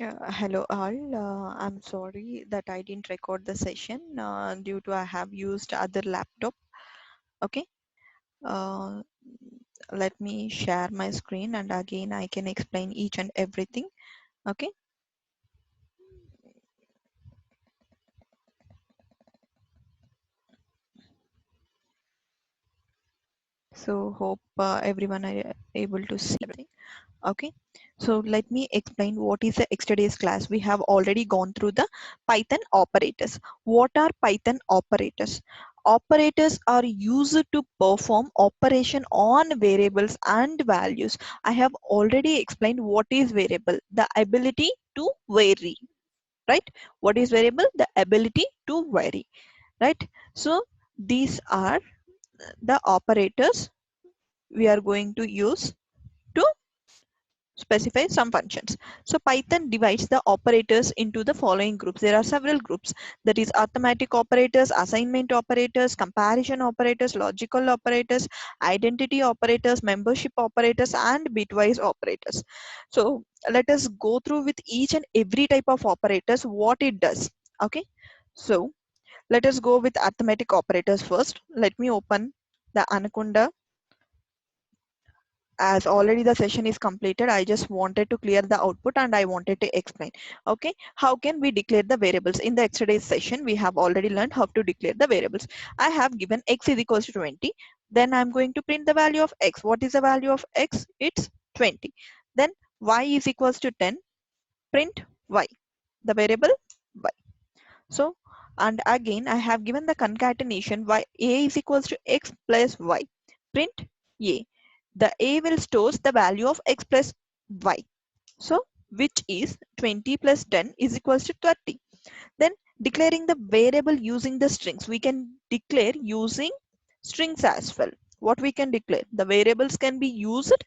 Hello all. I'm sorry that I didn't record the session due to I have used other laptop. Okay. Uh, Let me share my screen and again I can explain each and everything. Okay. So hope everyone are able to see everything. Okay. So let me explain what is the yesterday's class. We have already gone through the Python operators. What are Python operators? Operators are used to perform operation on variables and values. I have already explained what is variable, the ability to vary, right? What is variable? The ability to vary, right? So these are the operators we are going to use to specify some functions. So Python divides the operators into the following groups. There are several groups, that is arithmetic operators, assignment operators, comparison operators, logical operators, identity operators, membership operators, and bitwise operators. So let us go through with each and every type of operators, what it does. Okay. So let us go with arithmetic operators first. Let me open the Anaconda. As already the session is completed, I just wanted to clear the output and I wanted to explain. Okay, how can we declare the variables? In the yesterday's session, we have already learned how to declare the variables. I have given x is equals to 20. Then I'm going to print the value of x. What is the value of x? It's 20. Then y is equals to 10. Print y, the variable y. So, and again, I have given the concatenation y a is equals to x plus y. Print a. The a will stores the value of x plus y. So, which is 20 plus 10 is equals to 30. Then declaring the variable using the strings. We can declare using strings as well. What we can declare? The variables can be used,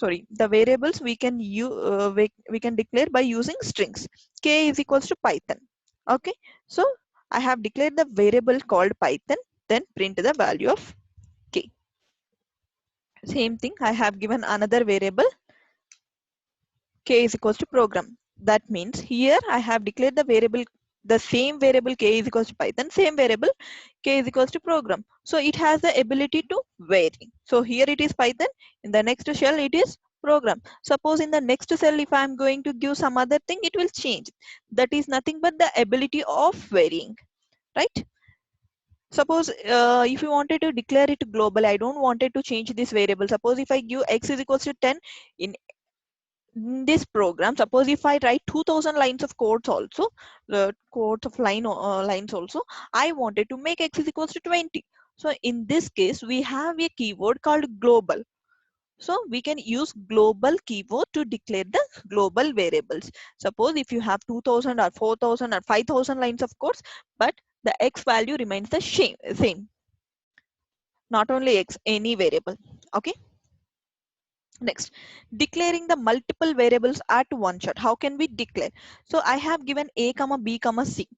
the variables we can we can declare by using strings. K is equals to Python. Okay, so I have declared the variable called Python, then print the value of K. Same thing, I have given another variable K is equals to program. That means here I have declared the variable, the same variable K is equals to Python, same variable K is equals to program. So it has the ability to vary. So here it is Python, in the next shell it is program. Suppose in the next cell if I am going to give some other thing, it will change. That is nothing but the ability of varying, right? Suppose if you wanted to declare it global, I don't wanted to change this variable. Suppose if I give x is equals to 10, in this program, suppose if I write 2000 lines of codes also, codes of lines also, I wanted to make x is equals to 20. So in this case, we have a keyword called global. So we can use global keyword to declare the global variables. Suppose if you have 2000 or 4000 or 5000 lines of codes, but the x value remains the same. Not only x, any variable. Okay. Next, declaring the multiple variables at one shot. How can we declare? So I have given a comma b comma c.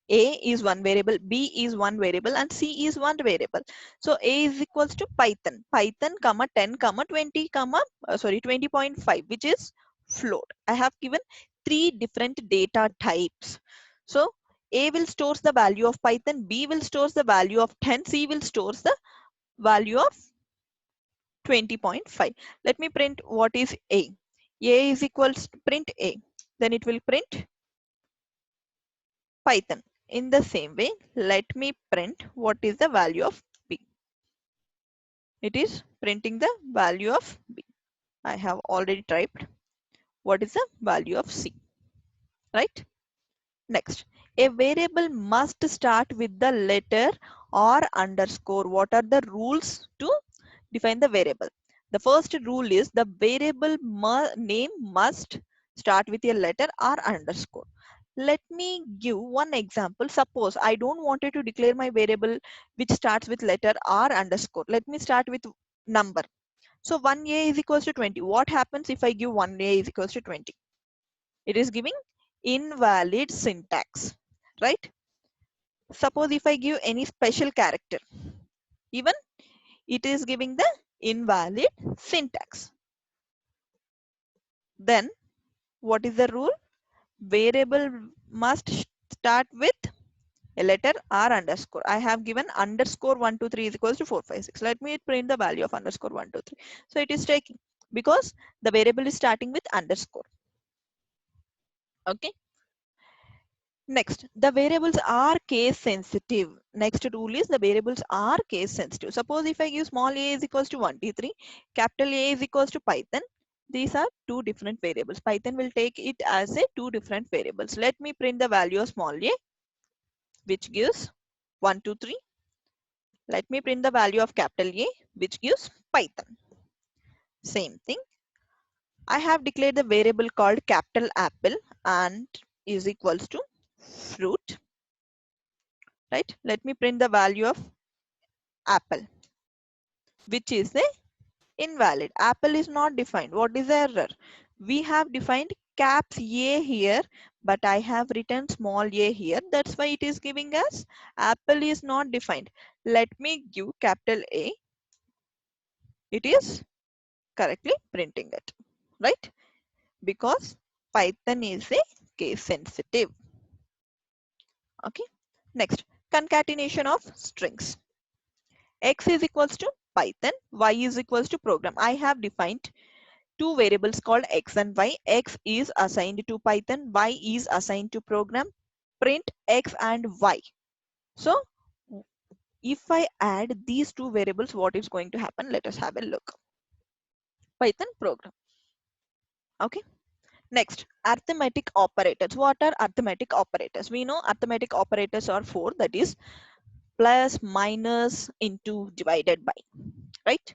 A is one variable, b is one variable, and c is one variable. So a is equals to Python. Python comma 10 comma 20 comma 20.5, which is float. I have given three different data types. So a will stores the value of Python, b will stores the value of 10, c will stores the value of 20.5. Let me print what is A. A is equals to print A. Then it will print Python. In the same way, let me print what is the value of B. It is printing the value of B. I have already typed what is the value of C. Right? Next, a variable must start with the letter or underscore. What are the rules to define the variable? The first rule is the variable name must start with a letter or underscore. Let me give one example. Suppose I don't wanted to declare my variable which starts with letter or underscore. Let me start with number. So 1a is equals to 20. What happens if I give 1a is equals to 20? It is giving invalid syntax, right? Suppose if I give any special character, even it is giving the invalid syntax. Then What is the rule? Variable must start with a letter or underscore. I have given underscore 1, 2, 3 is equals to 4, 5, 6. Let me print the value of underscore 1, 2, 3. So it is taking because the variable is starting with underscore. Okay. Next, the variables are case sensitive. Next rule is the variables are case sensitive. Suppose if I give small a is equals to 1, 2, 3, capital A is equals to Python. These are two different variables. Python will take it as a two different variables. Let me print the value of small a, which gives 1, 2, 3. Let me print the value of capital A, which gives Python. Same thing. I have declared the variable called capital apple and is equals to fruit. Right? Let me print the value of apple, which is a invalid. Apple is not defined. What is the error? We have defined caps A here, but I have written small a here. That's why it is giving us apple is not defined. Let me give capital A. It is correctly printing it, right? Because Python is a case sensitive. Okay. Next, concatenation of strings. X is equals to Python, Y is equals to program. I have defined two variables called X and Y. X is assigned to Python, Y is assigned to program. Print X and Y. So if I add these two variables, what is going to happen? Let us have a look. Python program. Okay. Next, arithmetic operators. What are arithmetic operators? We know arithmetic operators are four, that is plus, minus, into, divided by, right?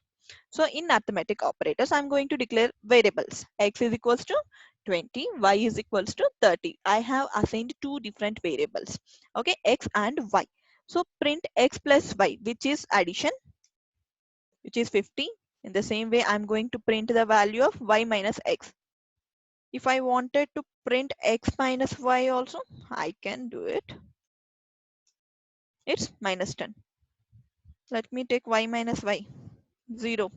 So in arithmetic operators, I'm going to declare variables. X is equals to 20, Y is equals to 30. I have assigned two different variables, okay, X and Y. So print X plus Y, which is addition, which is 50. In the same way, I'm going to print the value of Y minus X. If I wanted to print X minus Y also, I can do it. It's minus 10. Let me take Y minus Y, 0.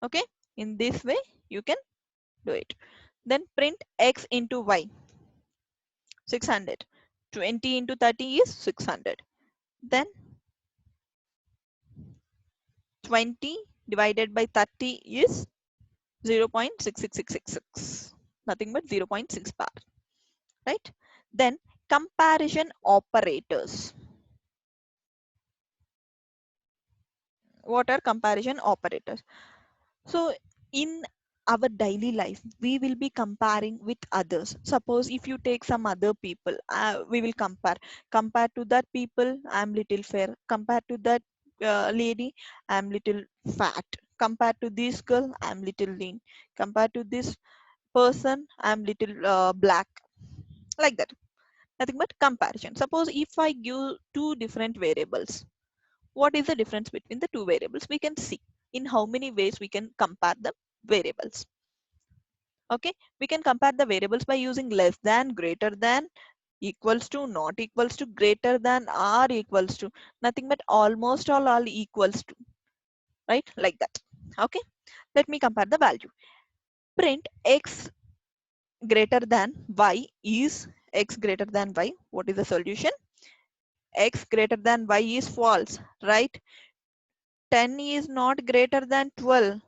Okay, in this way you can do it. Then print X into Y, 600. 20 into 30 is 600. Then 20 divided by 30 is 0.66666. Nothing but 0.6 bar, right? Then comparison operators. What are comparison operators? So in our daily life, we will be comparing with others. Suppose if you take some other people, we will compare to that people, I'm little fair. Compare to that lady, I'm little fat. Compare to this girl, I'm little lean. Compare to this person, I'm little black. Like that. Nothing but comparison. Suppose if I give two different variables, what is the difference between the two variables? We can see in how many ways we can compare the variables. Okay, we can compare the variables by using less than, greater than, equals to, not equals to, greater than, or equals to, nothing but almost all equals to, right? Like that. Okay, let me compare the value. Print X greater than Y is X greater than Y. What is the solution? X greater than Y is false, right? 10 is not greater than 12.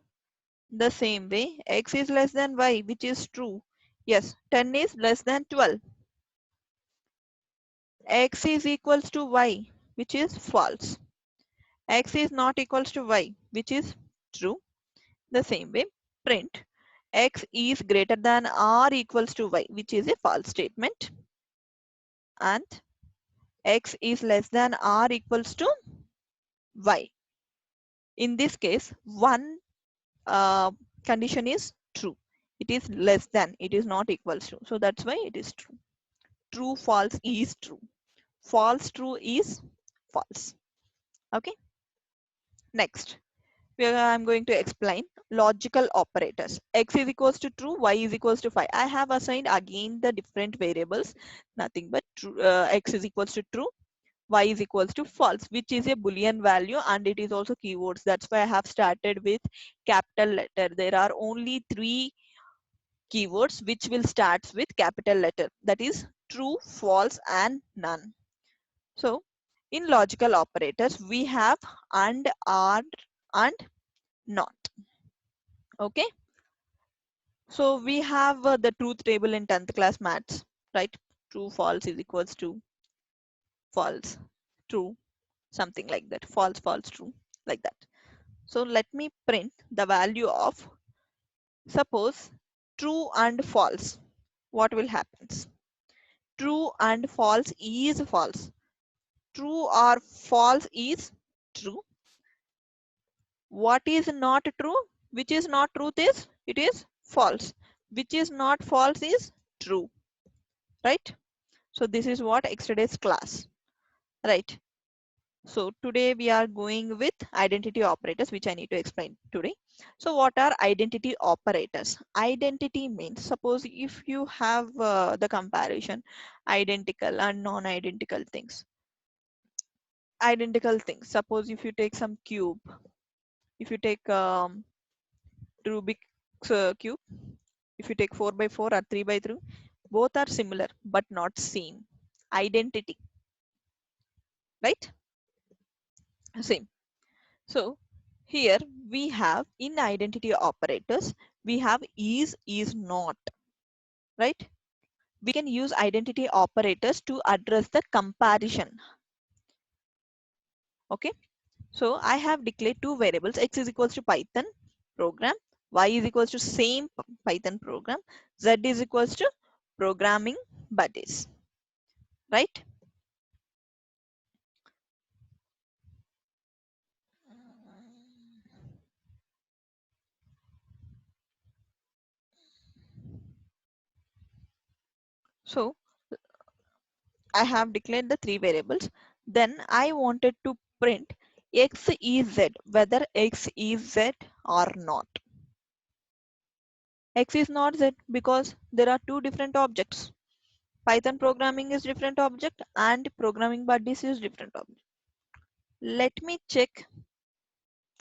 The same way, X is less than Y, which is true. Yes, 10 is less than 12. X is equals to Y, which is false. X is not equals to Y, which is true. The same way, print X is greater than or equals to Y, which is a false statement. And X is less than or equals to Y. In this case, one condition is true. It is less than, it is not equals to. So that's why it is true. True, false is true. False, true is false. Okay. Next, I'm going to explain logical operators. X is equals to true, Y is equals to 5. I have assigned again the different variables, nothing but true, X is equals to true, Y is equals to false, which is a Boolean value and it is also keywords. That's why I have started with capital letter. There are only three keywords which will start with capital letter, that is true, false and none. So in logical operators we have and, are and not. Okay, so we have the truth table in 10th class maths, right? True false is equals to false true, something like that, false false true, like that. So let me print the value of, suppose, true and false. What will happen? True and false is false. True or false is true. What is not true? Which is not truth is, it is false. Which is not false is true, right? So this is what yesterday's class, right? So today we are going with identity operators, which I need to explain today. So what are identity operators? Identity means, suppose if you have the comparison, identical and non-identical things. Identical things. Suppose if you take some cube, if you take Rubik's cube, if you take 4 by 4 or 3 by 3, both are similar but not same. Identity, right? Same. So here we have in identity operators, we have is not, right? We can use identity operators to address the comparison. Okay. So I have declared two variables, x is equals to Python program, y is equals to same Python program, z is equals to programming buddies, right? So I have declared the three variables. Then I wanted to print x is z, whether x is z or not. X is not z because there are two different objects. Python programming is different object and programming buddies is different object. Let me check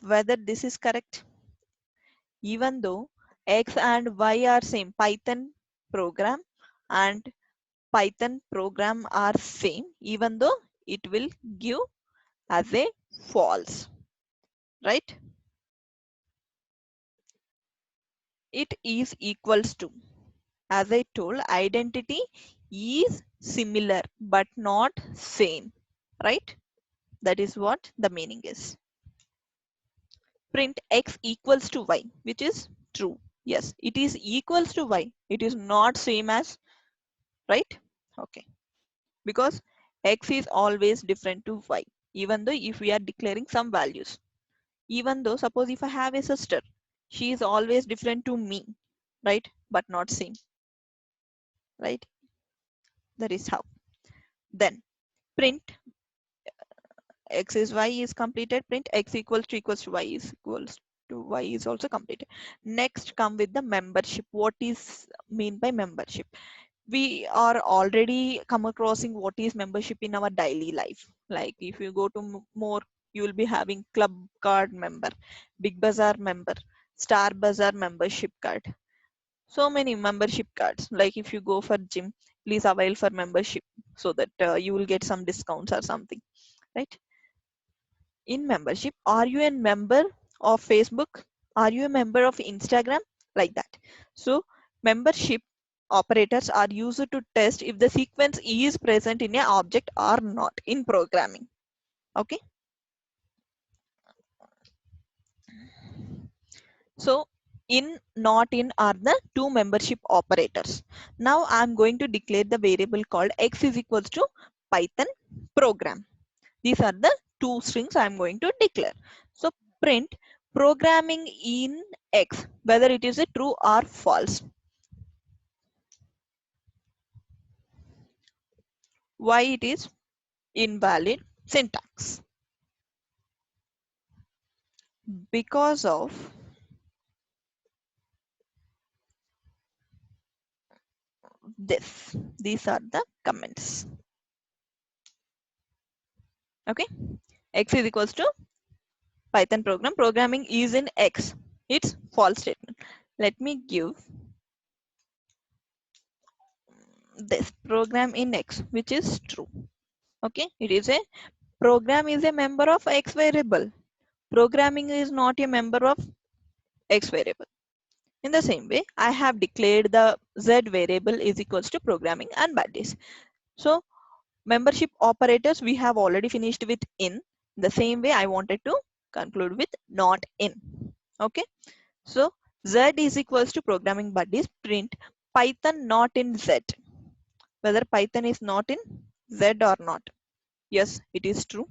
whether this is correct. Even though x and y are same, Python program and Python program are same, even though it will give as a false, right? It is equals to, as I told, identity is similar but not same, right? That is what the meaning is. Print x equals to y, which is true. Yes, it is equals to y. It is not same as, right? Okay. Because x is always different to y, even though if we are declaring some values. Even though, suppose if I have a sister, she is always different to me, right? But not same, right? That is how. Then print x is y is completed. Print x equals to y is equals to y is also completed. Next come with the membership. What is mean by membership? We are already come acrossing what is membership in our daily life. Like if you go to more, you will be having club card member, big bazaar member, star bazaar membership card. So many membership cards. Like if you go for gym, please avail for membership so that you will get some discounts or something, right? In membership, are you a member of Facebook? Are you a member of Instagram? Like that. So membership operators are used to test if the sequence is present in a object or not in programming. Okay. So in, not in are the two membership operators. Now I'm going to declare the variable called x is equals to Python program. These are the two strings I'm going to declare. So print programming in x, whether it is a true or false. Why it is invalid syntax? Because of this. These are the comments. Okay. X is equals to Python program. Programming is in x. It's false statement. Let me give this program in X, which is true. Okay, it is a program is a member of X variable. Programming is not a member of X variable. In the same way, I have declared the Z variable is equals to programming and buddies. So membership operators we have already finished with in. The same way I wanted to conclude with not in. Okay. So Z is equals to programming buddies print Python not in Z. Whether Python is not in Z or not. Yes, it is true.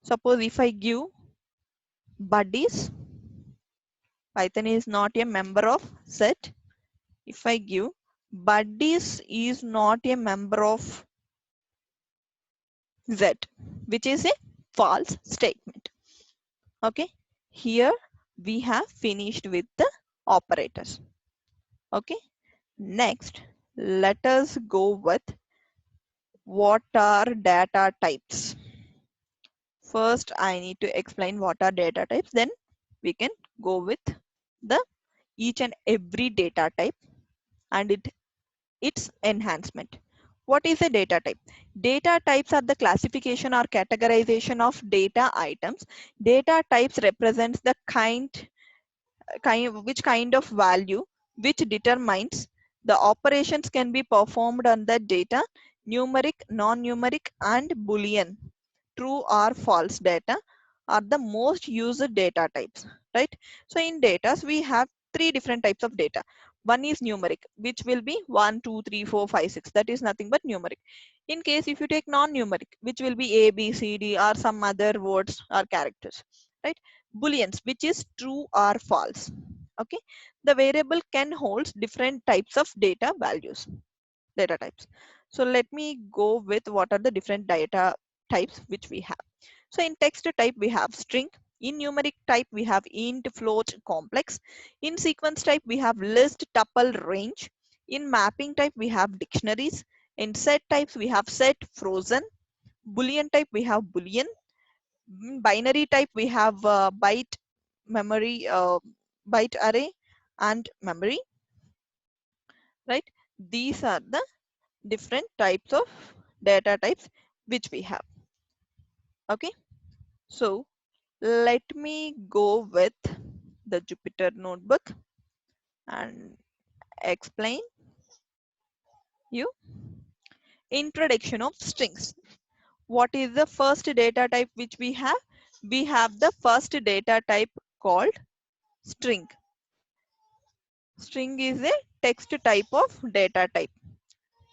Suppose if I give buddies, Python is not a member of Z. If I give buddies is not a member of Z, which is a false statement. Okay. Here we have finished with the operators. Okay. Next, let us go with what are data types. First, I need to explain what are data types. Then we can go with the each and every data type and its enhancement. What is a data type? Data types are the classification or categorization of data items. Data types represents the which kind of value which determines the operations can be performed on the data. Numeric, non-numeric and boolean, true or false data are the most used data types, right? So in data we have three different types of data. One is numeric, which will be 1 2 3 4 5 6. That is nothing but numeric. In case if you take non-numeric, which will be a b c d or some other words or characters, right? Booleans, which is true or false. Okay, the variable can hold different types of data values, data types. So let me go with what are the different data types which we have. So in text type we have string. In numeric type we have int, float, complex. In sequence type we have list, tuple, range. In mapping type we have dictionaries. In set types we have set, frozen. Boolean type we have boolean. Binary type we have byte, memory, byte array and memory, right? These are the different types of data types which we have. Okay, so let me go with the Jupyter notebook and explain you introduction of strings. What is the first data type which we have? We have the first data type called string. String is a text type of data type.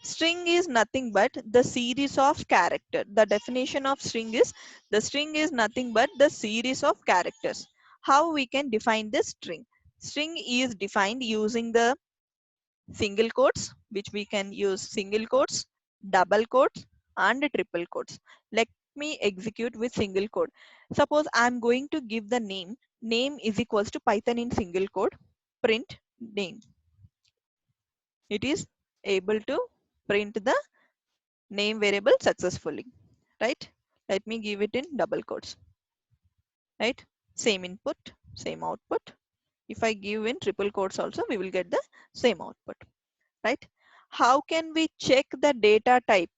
String is nothing but the series of character. The definition of string is the string is nothing but the series of characters. How we can define the string? String is defined using the single quotes, which we can use single quotes, double quotes and triple quotes. Let me execute with single quote. Suppose I'm going to give the name. Name is equals to Python in single quote. Print name. It is able to print the name variable successfully, right? Let me give it in double quotes, right? Same input, same output. If I give in triple quotes also, we will get the same output, right? How can we check the data type?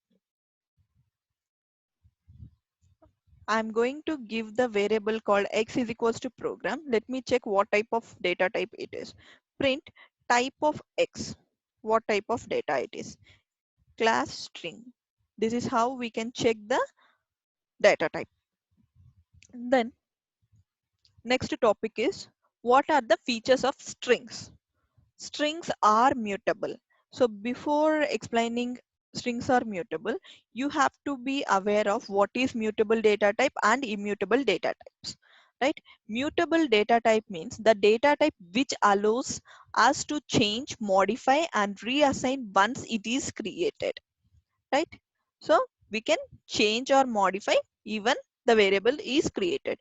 I'm going to give the variable called x is equals to program. Let me check what type of data type it is. Print type of x. What type of data it is? Class string. This is how we can check the data type. Then next topic is what are the features of strings? Strings are mutable. So before explaining strings are mutable, you have to be aware of what is mutable data type and immutable data types, right? Mutable data type means the data type which allows us to change, modify and reassign once it is created, right? So we can change or modify even the variable is created.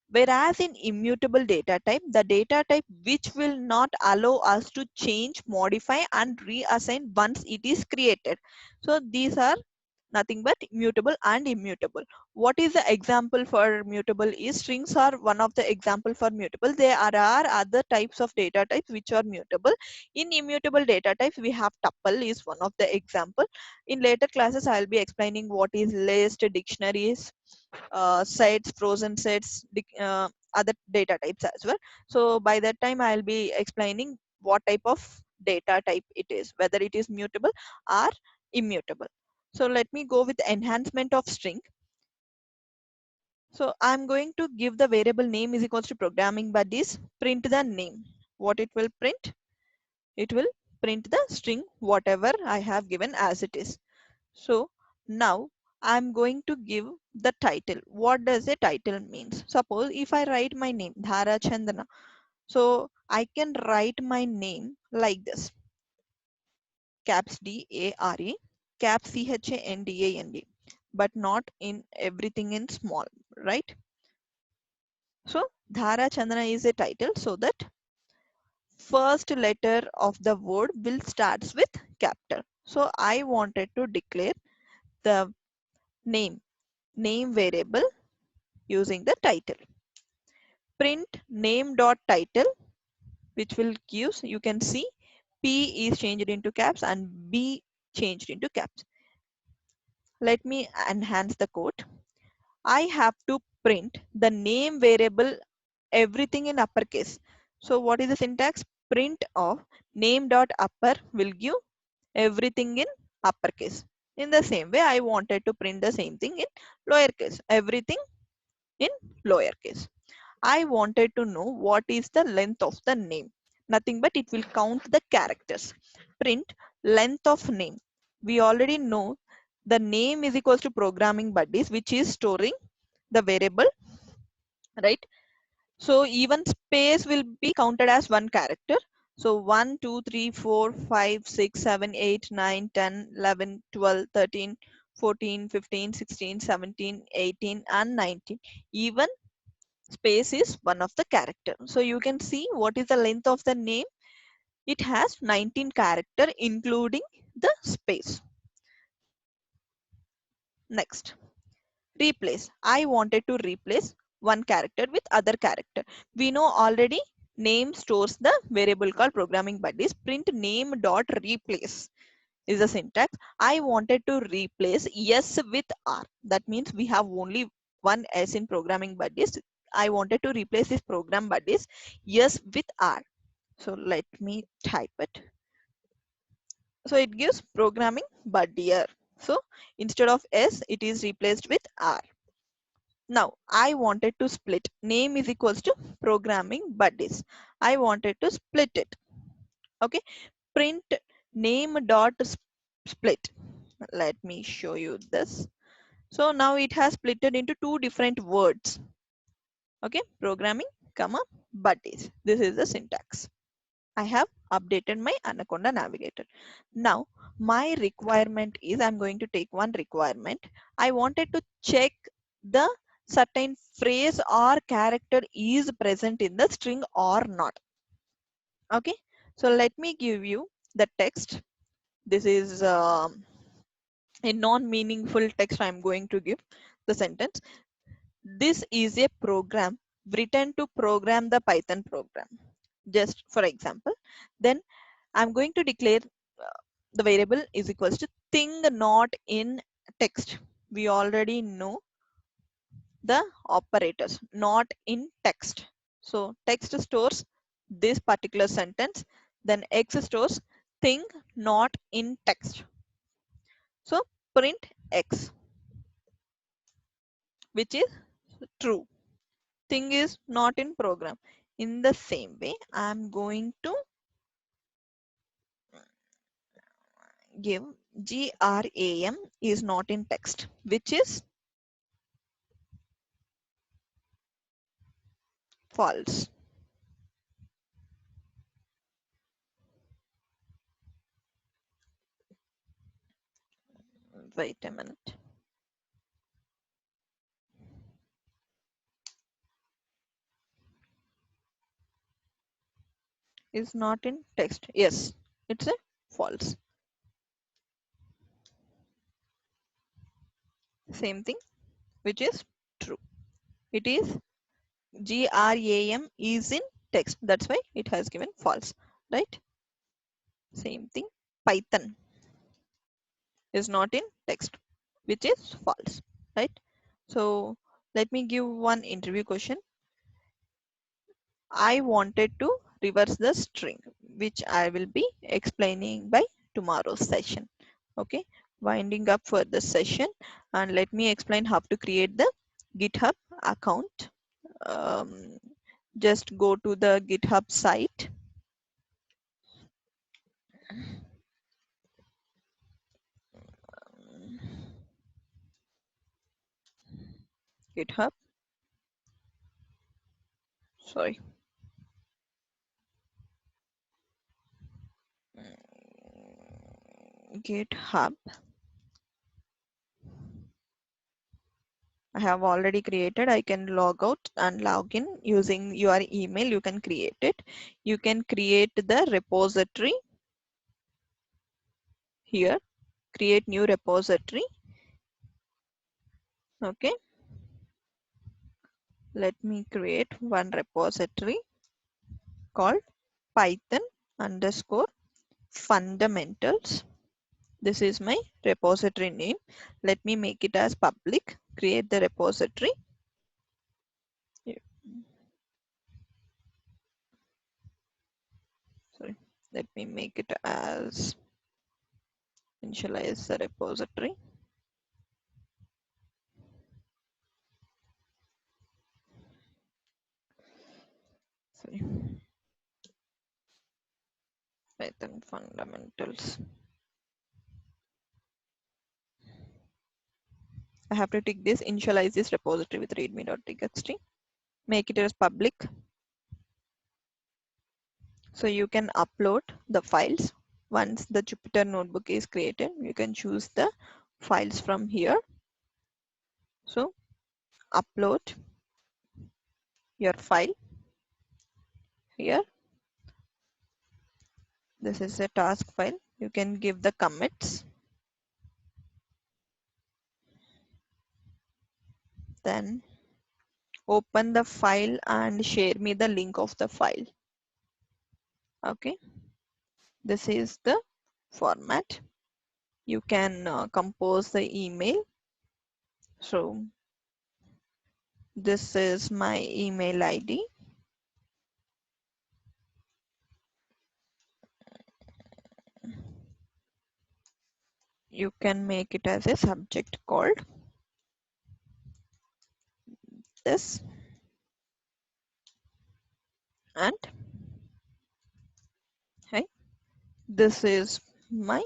Whereas in immutable data type, the data type which will not allow us to change, modify and reassign once it is created. So these are nothing but mutable and immutable. What is the example for mutable is strings are one of the example for mutable. There are other types of data types which are mutable. In immutable data types, we have tuple is one of the example. In later classes, I'll be explaining what is list, dictionaries, sets, frozen sets, other data types as well. So by that time, I'll be explaining what type of data type it is, whether it is mutable or immutable. So let me go with enhancement of string. So I'm going to give the variable name is equals to programming buddies, print the name. What it will print? It will print the string, whatever I have given as it is. So now I'm going to give the title. What does a title means? Suppose if I write my name, Dhara Chandana. So I can write my name like this. Caps D-A-R-E, caps C-H-A-N-D-A-N-D, but not in everything in small, right? So Dhara Chandana is a title so that first letter of the word will starts with capital. So I wanted to declare the name variable using the title. Print name dot title, which will give, you can see P is changed into caps and B changed into caps. Let me enhance the code. I have to print the name variable everything in uppercase. So what is the syntax? Print of name dot upper will give everything in uppercase. In the same way, I wanted to print the same thing in lowercase, everything in lowercase. I wanted to know what is the length of the name. Nothing but it will count the characters. Print length of name. We already know the name is equals to programming buddies, which is storing the variable, right? So even space will be counted as one character. So 1, 2, 3, 4, 5, 6, 7, 8, 9, 10, 11, 12, 13, 14, 15, 16, 17, 18, and 19. Even space is one of the character. So you can see what is the length of the name. It has 19 character including the space. Next, replace. I wanted to replace one character with other character. We know already name stores the variable called programming buddies. Print name dot replace is the syntax. I wanted to replace S with R. That means we have only one S in programming buddies. I wanted to replace this program buddies S with R. So let me type it. So it gives programming buddier. So instead of S, it is replaced with R. Now I wanted to split. Name is equals to programming buddies. I wanted to split it. Okay. Print name dot split. Let me show you this. So now it has splitted into two different words. Okay. Programming, comma, buddies. This is the syntax. I have updated my Anaconda Navigator. Now my requirement is, I'm going to take one requirement. I wanted to check the certain phrase or character is present in the string or not. Okay, so let me give you the text. This is a non-meaningful text I'm going to give the sentence. This is a program written to program the Python program. Just for example, then I'm going to declare the variable is equals to thing not in text. We already know the operators not in text. So text stores this particular sentence, then X stores thing not in text. So print X, which is true. Thing is not in program. In the same way, I'm going to give GRAM is not in text, which is false. Wait a minute. Is not in text. Yes, it's a false. same thing, which is true. It is GRAM is in text. That's why it has given false, right? Same thing. Python is not in text, which is false, right? So let me give one interview question. I wanted to reverse the string, which I will be explaining by tomorrow's session. Okay, winding up for this session, and let me explain how to create the GitHub account. Um, just go to the GitHub site. GitHub, sorry. GitHub. I have already created. I can log out and log in using your email. You can create it. You can create the repository here. Create new repository. Okay. Let me create one repository called Python underscore fundamentals. This is my repository name. Let me make it as public. Create the repository. Sorry. Let me make it as initialize the repository. Sorry. Python fundamentals. I have to take this, initialize this repository with readme.txt, make it as public. So you can upload the files. Once the Jupyter notebook is created, you can choose the files from here. So upload your file here. This is a task file. You can give the commits. Then open the file and share me the link of the file. Okay. This is the format. You can compose the email. So this is my email ID. You can make it as a subject called this, and hey, this is my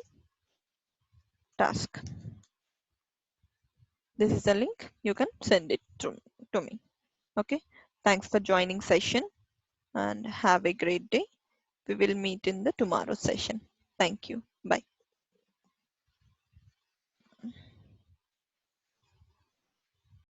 task. This is the link. You can send it to me. Okay. Thanks for joining session and have a great day. We will meet in the tomorrow session. Thank you. Bye.